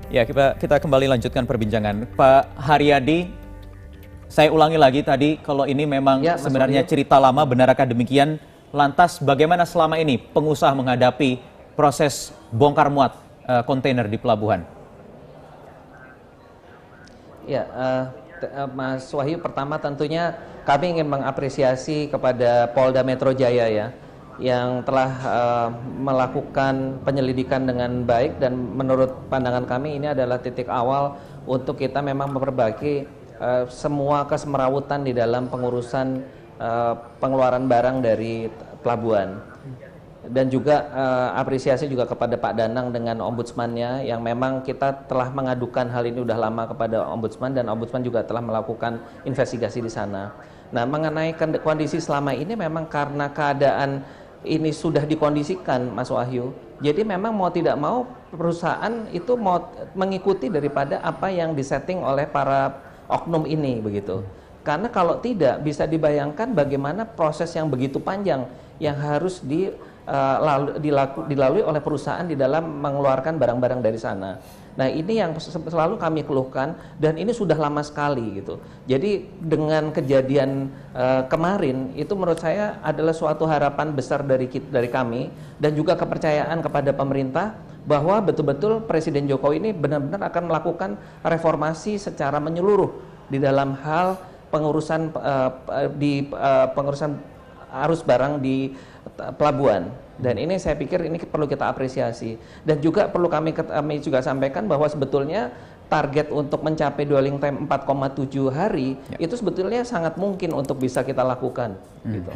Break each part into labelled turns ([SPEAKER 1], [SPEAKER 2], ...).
[SPEAKER 1] Ya, kita kembali lanjutkan perbincangan. Pak Haryadi, saya ulangi lagi tadi, kalau ini memang
[SPEAKER 2] Ya, Mas
[SPEAKER 1] sebenarnya
[SPEAKER 2] Wahyu.
[SPEAKER 1] cerita lama, benarkah demikian? Lantas bagaimana selama ini pengusaha menghadapi proses bongkar muat kontainer di pelabuhan?
[SPEAKER 2] Ya, Mas Wahyu, pertama tentunya kami ingin mengapresiasi kepada Polda Metro Jaya ya, yang telah melakukan penyelidikan dengan baik, dan menurut pandangan kami ini adalah titik awal untuk kita memang memperbaiki semua kesemerawutan di dalam pengurusan pengeluaran barang dari pelabuhan. Dan juga apresiasi juga kepada Pak Danang dengan ombudsmannya, yang memang kita telah mengadukan hal ini udah lama kepada ombudsman, dan ombudsman juga telah melakukan investigasi di sana. Nah, mengenai kondisi selama ini memang karena keadaan ini sudah dikondisikan, Mas Wahyu. Jadi memang mau tidak mau perusahaan itu mau mengikuti daripada apa yang disetting oleh para oknum ini begitu. Karena kalau tidak, bisa dibayangkan bagaimana proses yang begitu panjang yang harus dilalui oleh perusahaan di dalam mengeluarkan barang-barang dari sana. Nah, ini yang selalu kami keluhkan, dan ini sudah lama sekali gitu. Jadi dengan kejadian kemarin itu menurut saya adalah suatu harapan besar dari kami, dan juga kepercayaan kepada pemerintah bahwa betul-betul Presiden Jokowi ini benar-benar akan melakukan reformasi secara menyeluruh di dalam hal pengurusan pengurusan arus barang di pelabuhan. Dan ini saya pikir ini perlu kita apresiasi, dan juga perlu kami juga sampaikan bahwa sebetulnya target untuk mencapai dwelling time 4,7 hari itu sebetulnya sangat mungkin untuk bisa kita lakukan gitu.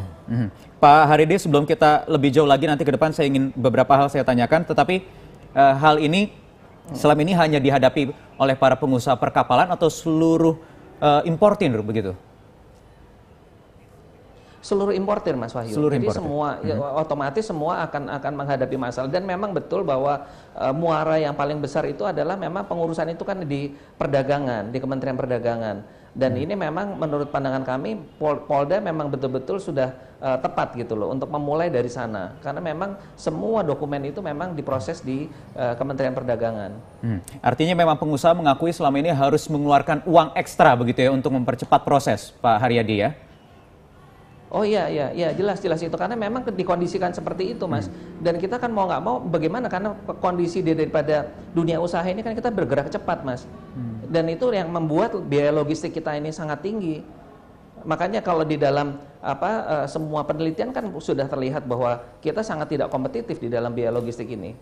[SPEAKER 1] Pak Haryadi, sebelum kita lebih jauh lagi nanti ke depan, saya ingin beberapa hal saya tanyakan, tetapi hal ini selama ini hanya dihadapi oleh para pengusaha perkapalan atau seluruh importir begitu?
[SPEAKER 2] Seluruh importir, Mas Wahyu.
[SPEAKER 1] Seluruh
[SPEAKER 2] Jadi
[SPEAKER 1] importir.
[SPEAKER 2] semua otomatis semua akan menghadapi masalah, dan memang betul bahwa muara yang paling besar itu adalah memang pengurusan itu kan di perdagangan, di Kementerian Perdagangan. Dan ini memang menurut pandangan kami Polda memang betul-betul sudah tepat gitu loh untuk memulai dari sana, karena memang semua dokumen itu memang diproses di Kementerian Perdagangan.
[SPEAKER 1] Artinya memang pengusaha mengakui selama ini harus mengeluarkan uang ekstra begitu ya untuk mempercepat proses, Pak Haryadi ya?
[SPEAKER 2] Oh iya, jelas itu, karena memang dikondisikan seperti itu, Mas. Dan kita kan mau nggak mau bagaimana, karena kondisi daripada dunia usaha ini kan kita bergerak cepat, Mas. Dan itu yang membuat biaya logistik kita ini sangat tinggi. Makanya kalau di dalam semua penelitian kan sudah terlihat bahwa kita sangat tidak kompetitif di dalam biaya logistik ini.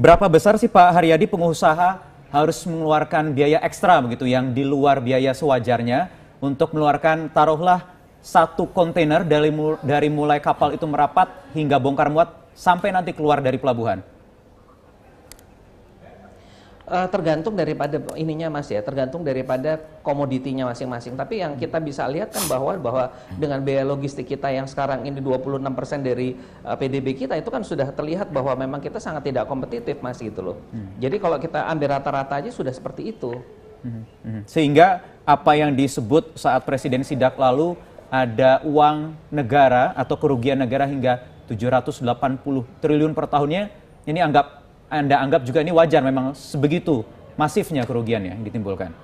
[SPEAKER 1] Berapa besar sih Pak Haryadi pengusaha harus mengeluarkan biaya ekstra begitu yang di luar biaya sewajarnya untuk mengeluarkan, taruhlah, satu kontainer dari mulai kapal itu merapat hingga bongkar muat sampai nanti keluar dari pelabuhan?
[SPEAKER 2] Tergantung daripada ininya, Mas ya, tergantung daripada komoditinya masing-masing. Tapi yang kita bisa lihat kan bahwa dengan biaya logistik kita yang sekarang ini 26% dari PDB kita, itu kan sudah terlihat bahwa memang kita sangat tidak kompetitif, Mas, gitu loh. Jadi kalau kita ambil rata-rata aja sudah seperti itu.
[SPEAKER 1] Sehingga apa yang disebut saat Presiden sidak lalu ada uang negara atau kerugian negara hingga 780 triliun per tahunnya, ini Anda anggap juga ini wajar, memang sebegitu masifnya kerugiannya yang ditimbulkan?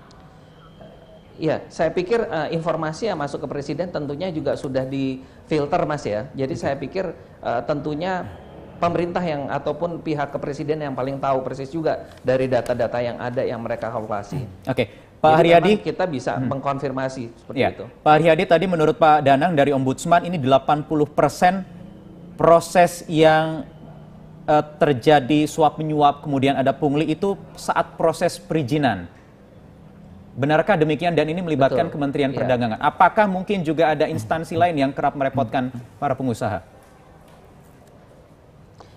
[SPEAKER 2] Ya, saya pikir informasi yang masuk ke Presiden tentunya juga sudah difilter, Mas ya. Jadi saya pikir tentunya pemerintah yang ataupun pihak kepresiden yang paling tahu persis juga dari data-data yang ada yang mereka kalkulasi.
[SPEAKER 1] Oke. Pak Haryadi,
[SPEAKER 2] kita bisa mengkonfirmasi seperti itu.
[SPEAKER 1] Pak Haryadi, tadi menurut Pak Danang dari Ombudsman ini 80% proses yang terjadi suap menyuap kemudian ada pungli itu saat proses perizinan. Benarkah demikian, dan ini melibatkan Kementerian Perdagangan? Apakah mungkin juga ada instansi lain yang kerap merepotkan para pengusaha?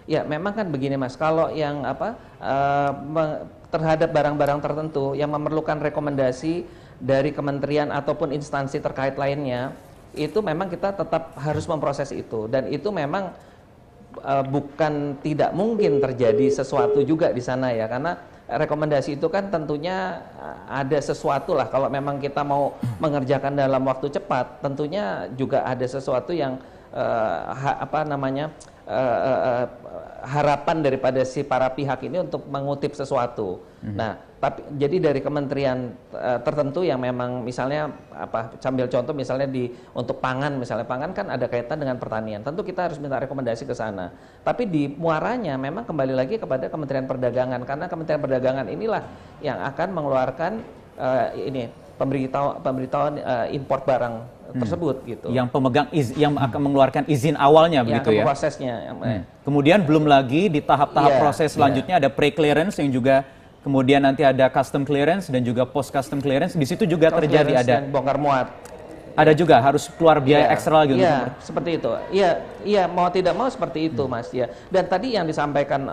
[SPEAKER 2] Ya, memang kan begini, Mas, kalau yang terhadap barang-barang tertentu yang memerlukan rekomendasi dari kementerian ataupun instansi terkait lainnya, itu memang kita tetap harus memproses itu, dan itu memang bukan tidak mungkin terjadi sesuatu juga di sana ya, karena rekomendasi itu kan tentunya ada sesuatu lah, kalau memang kita mau mengerjakan dalam waktu cepat, tentunya juga ada sesuatu yang harapan daripada si para pihak ini untuk mengutip sesuatu. Nah, tapi jadi dari kementerian tertentu yang memang misalnya sambil contoh misalnya untuk pangan, misalnya pangan kan ada kaitan dengan pertanian. Tentu kita harus minta rekomendasi ke sana. Tapi di muaranya memang kembali lagi kepada Kementerian Perdagangan, karena Kementerian Perdagangan inilah yang akan mengeluarkan pemberitahuan impor barang tersebut gitu.
[SPEAKER 1] Yang yang akan mengeluarkan izin awalnya begitu ya.
[SPEAKER 2] Prosesnya.
[SPEAKER 1] Kemudian belum lagi di tahap-tahap proses selanjutnya ada pre-clearance yang juga kemudian nanti ada custom clearance dan juga post custom clearance. Di situ juga terjadi ada
[SPEAKER 2] bongkar muat.
[SPEAKER 1] Ada juga harus keluar biaya ekstra gitu.
[SPEAKER 2] Iya, seperti itu. Iya, mau tidak mau seperti itu, Mas ya. Dan tadi yang disampaikan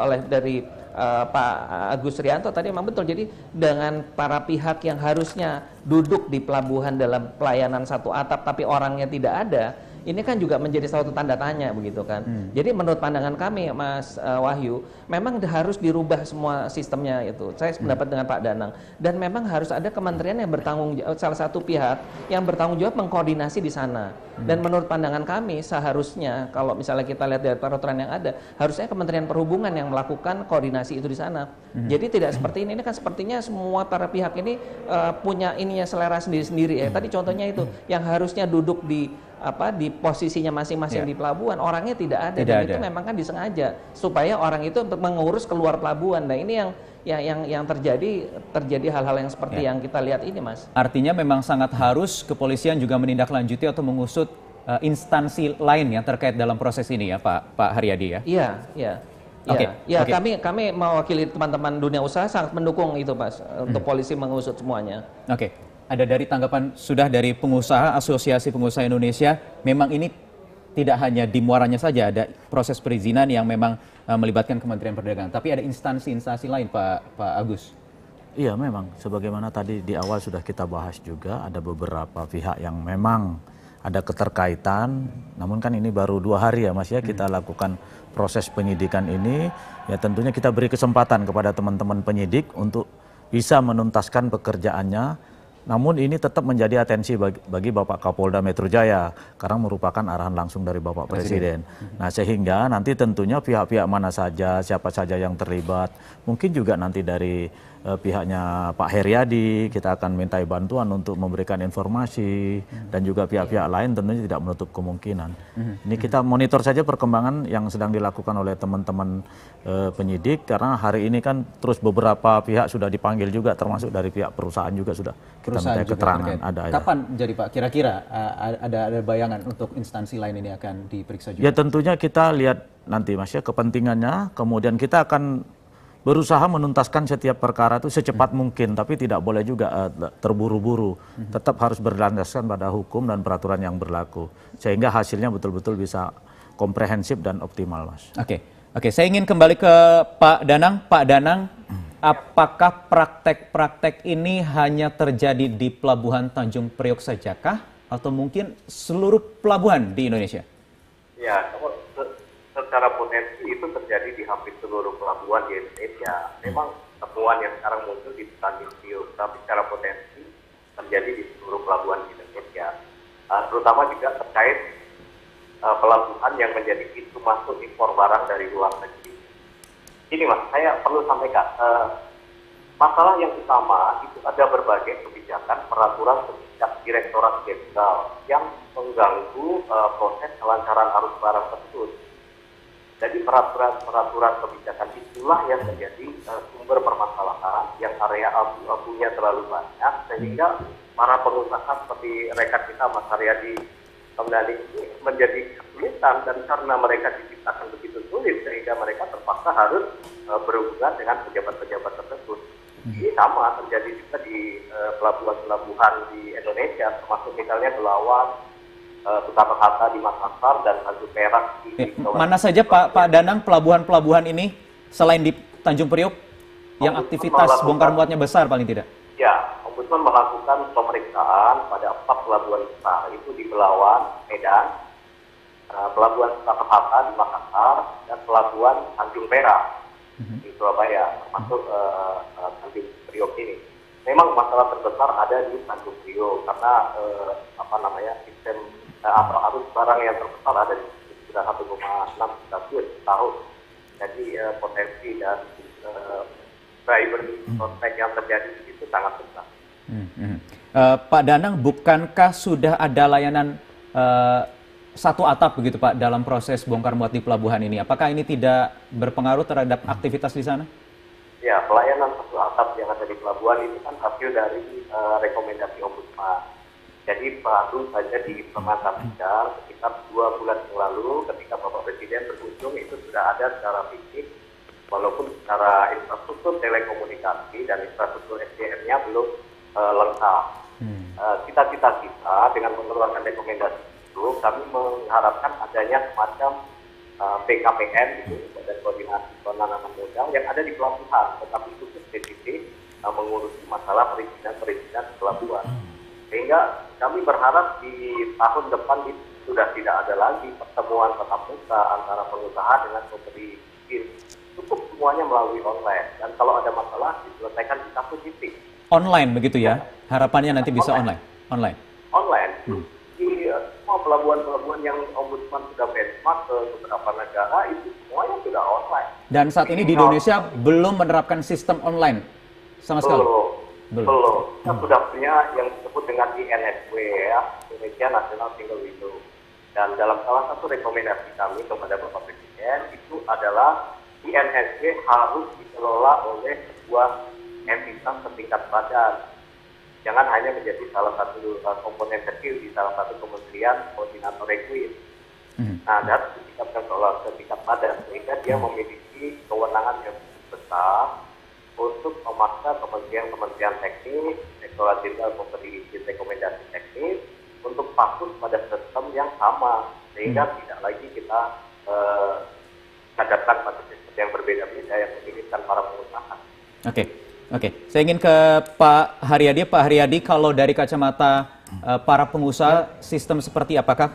[SPEAKER 2] oleh dari Pak Agus Rianto tadi memang betul. Jadi dengan para pihak yang harusnya duduk di pelabuhan dalam pelayanan satu atap tapi orangnya tidak ada, ini kan juga menjadi suatu tanda tanya begitu kan. Jadi menurut pandangan kami Mas Wahyu, memang harus dirubah semua sistemnya itu. Saya sependapat dengan Pak Danang. Dan memang harus ada kementerian yang bertanggung jawab, salah satu pihak yang bertanggung jawab mengkoordinasi di sana. Dan menurut pandangan kami seharusnya kalau misalnya kita lihat dari peraturan yang ada, harusnya Kementerian Perhubungan yang melakukan koordinasi itu di sana. Jadi tidak seperti ini kan sepertinya semua para pihak ini punya ininya selera sendiri-sendiri ya. Tadi contohnya itu yang harusnya duduk di posisinya masing-masing di pelabuhan, orangnya tidak ada. Itu memang kan disengaja supaya orang itu untuk mengurus keluar pelabuhan. Nah ini yang terjadi hal-hal yang seperti yang kita lihat ini, Mas.
[SPEAKER 1] Artinya memang sangat harus kepolisian juga menindaklanjuti atau mengusut instansi lain yang terkait dalam proses ini ya Pak Haryadi ya.
[SPEAKER 2] Iya. Kami mewakili teman-teman dunia usaha sangat mendukung itu, Mas, untuk polisi mengusut semuanya.
[SPEAKER 1] Ada dari tanggapan sudah dari pengusaha, Asosiasi Pengusaha Indonesia, memang ini tidak hanya di muaranya saja, ada proses perizinan yang memang melibatkan Kementerian Perdagangan, tapi ada instansi-instansi lain Pak Agus.
[SPEAKER 3] Iya memang, sebagaimana tadi di awal sudah kita bahas juga, ada beberapa pihak yang memang ada keterkaitan, namun kan ini baru 2 hari ya Mas ya, kita lakukan proses penyidikan ini, ya tentunya kita beri kesempatan kepada teman-teman penyidik untuk bisa menuntaskan pekerjaannya. Namun ini tetap menjadi atensi bagi Bapak Kapolda Metro Jaya karena merupakan arahan langsung dari Bapak Presiden. Nah sehingga nanti tentunya pihak-pihak mana saja, siapa saja yang terlibat, mungkin juga nanti dari pihaknya Pak Haryadi kita akan mintai bantuan untuk memberikan informasi dan juga pihak-pihak lain tentunya tidak menutup kemungkinan. Ini kita monitor saja perkembangan yang sedang dilakukan oleh teman-teman penyidik karena hari ini kan terus beberapa pihak sudah dipanggil juga termasuk dari pihak perusahaan juga sudah kita minta keterangan.
[SPEAKER 1] Kapan jadi Pak kira-kira ada bayangan untuk instansi lain ini akan diperiksa juga?
[SPEAKER 3] Ya tentunya kita lihat nanti Mas ya kepentingannya, kemudian kita akan berusaha menuntaskan setiap perkara itu secepat mungkin, tapi tidak boleh juga terburu-buru. Tetap harus berlandaskan pada hukum dan peraturan yang berlaku, sehingga hasilnya betul-betul bisa komprehensif dan optimal, Mas.
[SPEAKER 1] Oke, saya ingin kembali ke Pak Danang. Pak Danang, apakah praktek-praktek ini hanya terjadi di Pelabuhan Tanjung Priok sajakah, atau mungkin seluruh pelabuhan di Indonesia?
[SPEAKER 4] Ya, secara potensi itu terjadi di hampir seluruh pelabuhan di Indonesia. Memang temuan yang sekarang muncul di Tanjung Priok, tapi secara potensi terjadi di seluruh pelabuhan di Indonesia. Terutama juga terkait pelabuhan yang menjadi pintu masuk impor barang dari luar negeri. Ini Mas, saya perlu sampaikan, masalah yang utama itu ada berbagai kebijakan peraturan Direktorat Jenderal yang mengganggu proses kelancaran arus barang tersebut. Jadi peraturan kebijakan itulah yang menjadi sumber permasalahan, yang area abu-abunya terlalu banyak, sehingga para pengusaha seperti rekan kita Mas Haryadi Kamdhani ini menjadi kesulitan, dan karena mereka diciptakan begitu sulit sehingga mereka terpaksa harus berhubungan dengan pejabat-pejabat tersebut. Ini sama terjadi juga di pelabuhan-pelabuhan di Indonesia, termasuk misalnya Belawan, Soekarno-Hatta di Makassar, dan Tanjung Perak di
[SPEAKER 1] mana saja Pak Danang pelabuhan-pelabuhan ini selain di Tanjung Priok yang aktivitas bongkar muatnya besar paling tidak?
[SPEAKER 4] Ya, Ombudsman melakukan pemeriksaan pada 4 pelabuhan besar, itu di Belawan, Medan, pelabuhan Soekarno-Hatta di Makassar, dan pelabuhan Tanjung Perak di Surabaya, termasuk Tanjung Priok ini. Memang masalah terbesar ada di Tanjung Priok karena sistem atau arus barang yang terpasar ada di sudah 1,6 juta setahun. Jadi potensi dan cyber prospek yang terjadi di situ sangat besar.
[SPEAKER 1] Pak Danang, bukankah sudah ada layanan satu atap begitu Pak dalam proses bongkar muat di pelabuhan ini? Apakah ini tidak berpengaruh terhadap aktivitas di sana?
[SPEAKER 4] Ya, pelayanan satu atap yang ada di pelabuhan itu kan hasil dari rekomendasi Ombudsman. Jadi baru saja diimplementasikan sekitar 2 bulan yang lalu ketika Bapak Presiden berkunjung, itu sudah ada secara fisik, walaupun secara infrastruktur telekomunikasi dan infrastruktur SDM-nya belum lengkap. Cita-cita kita dengan mengeluarkan rekomendasi itu, kami mengharapkan adanya semacam BKPM, gitu, Badan Koordinasi Penanaman Modal yang ada di pelabuhan, tetapi khusus spesifik mengurusi masalah perizinan pelabuhan. Sehingga kami berharap di tahun depan itu sudah tidak ada lagi pertemuan tatap muka antara pengusaha dengan pemberi izin. Cukup semuanya melalui online. Dan kalau ada masalah diselesaikan di satu titik.
[SPEAKER 1] Online begitu ya? Harapannya nanti bisa online? Online.
[SPEAKER 4] Di semua pelabuhan-pelabuhan yang Ombudsman sudah benchmark ke beberapa negara, itu semuanya sudah online.
[SPEAKER 1] Dan saat ini di Indonesia belum menerapkan sistem online sama sekali?
[SPEAKER 4] Belum. Kita sudah punya yang disebut dengan INSW, ya, Indonesia National Single Window. Dan dalam salah satu rekomendasi kami kepada Bapak Presiden itu adalah INSW harus dikelola oleh sebuah entitas setingkat badan. Jangan hanya menjadi salah satu komponen kecil di salah satu kementerian koordinator equip. Nah, dan ditingkatkan ke tingkat badan sehingga dia memiliki kewenangan yang besar untuk memaksa kementerian teknis, Direktorat Jenderal Pemberi Izin Rekomendasi Teknis untuk patuh pada sistem yang sama sehingga tidak lagi kita hadapkan pada sistem yang berbeda-beda yang menyulitkan para pengusaha.
[SPEAKER 1] Oke. Saya ingin ke Pak Haryadi. Pak Haryadi, kalau dari kacamata para pengusaha, sistem seperti apakah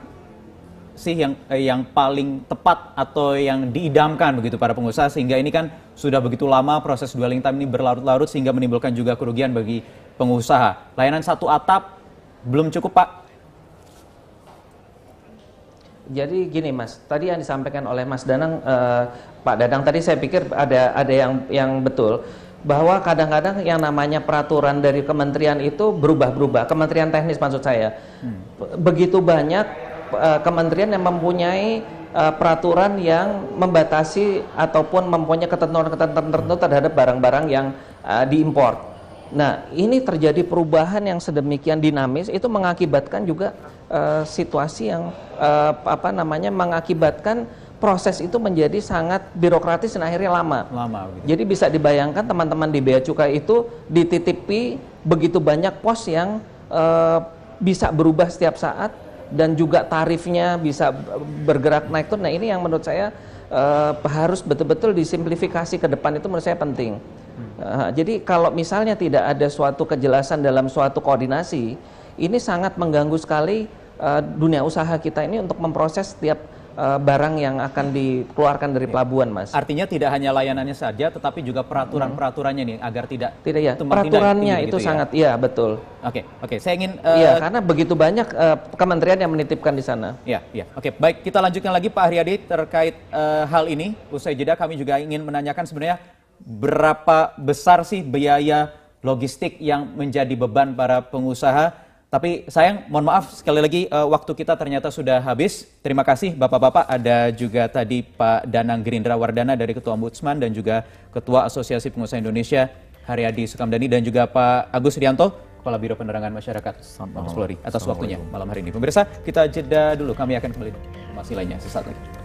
[SPEAKER 1] sih yang paling tepat atau yang diidamkan begitu para pengusaha, sehingga ini kan sudah begitu lama proses dwelling time ini berlarut-larut sehingga menimbulkan juga kerugian bagi pengusaha. Layanan satu atap belum cukup, Pak?
[SPEAKER 2] Jadi gini Mas, tadi yang disampaikan oleh Mas Danang, Pak Danang tadi saya pikir ada yang betul, bahwa kadang-kadang yang namanya peraturan dari kementerian itu berubah-berubah, kementerian teknis maksud saya. Begitu banyak kementerian yang mempunyai peraturan yang membatasi ataupun mempunyai ketentuan-ketentuan tertentu terhadap barang-barang yang diimpor. Nah, ini terjadi perubahan yang sedemikian dinamis, itu mengakibatkan juga situasi yang mengakibatkan proses itu menjadi sangat birokratis dan akhirnya lama gitu. Jadi bisa dibayangkan teman-teman di Bea Cukai itu dititipi begitu banyak pos yang bisa berubah setiap saat dan juga tarifnya bisa bergerak naik turun. Nah, ini yang menurut saya harus betul-betul disimplifikasi ke depan, itu menurut saya penting. Jadi kalau misalnya tidak ada suatu kejelasan dalam suatu koordinasi, ini sangat mengganggu sekali dunia usaha kita ini untuk memproses setiap barang yang akan dikeluarkan dari pelabuhan, Mas.
[SPEAKER 1] Artinya tidak hanya layanannya saja, tetapi juga peraturan-peraturannya nih, agar tidak
[SPEAKER 2] ya. Peraturannya itu gitu sangat, ya betul.
[SPEAKER 1] Oke. Saya ingin
[SPEAKER 2] karena begitu banyak kementerian yang menitipkan di sana.
[SPEAKER 1] Oke, baik, kita lanjutkan lagi Pak Haryadi terkait hal ini. Usai jeda kami juga ingin menanyakan sebenarnya berapa besar sih biaya logistik yang menjadi beban para pengusaha. Tapi sayang, mohon maaf sekali lagi waktu kita ternyata sudah habis. Terima kasih Bapak-Bapak, ada juga tadi Pak Danang Gerindra Wardana dari Ketua Ombudsman dan juga Ketua Asosiasi Pengusaha Indonesia Haryadi Sukamdhani, dan juga Pak Agus Rianto, Kepala Biro Penerangan Masyarakat Mabes Polri, atas waktunya malam hari ini. Pemirsa, kita jeda dulu, kami akan kembali informasi lainnya sesaat lagi.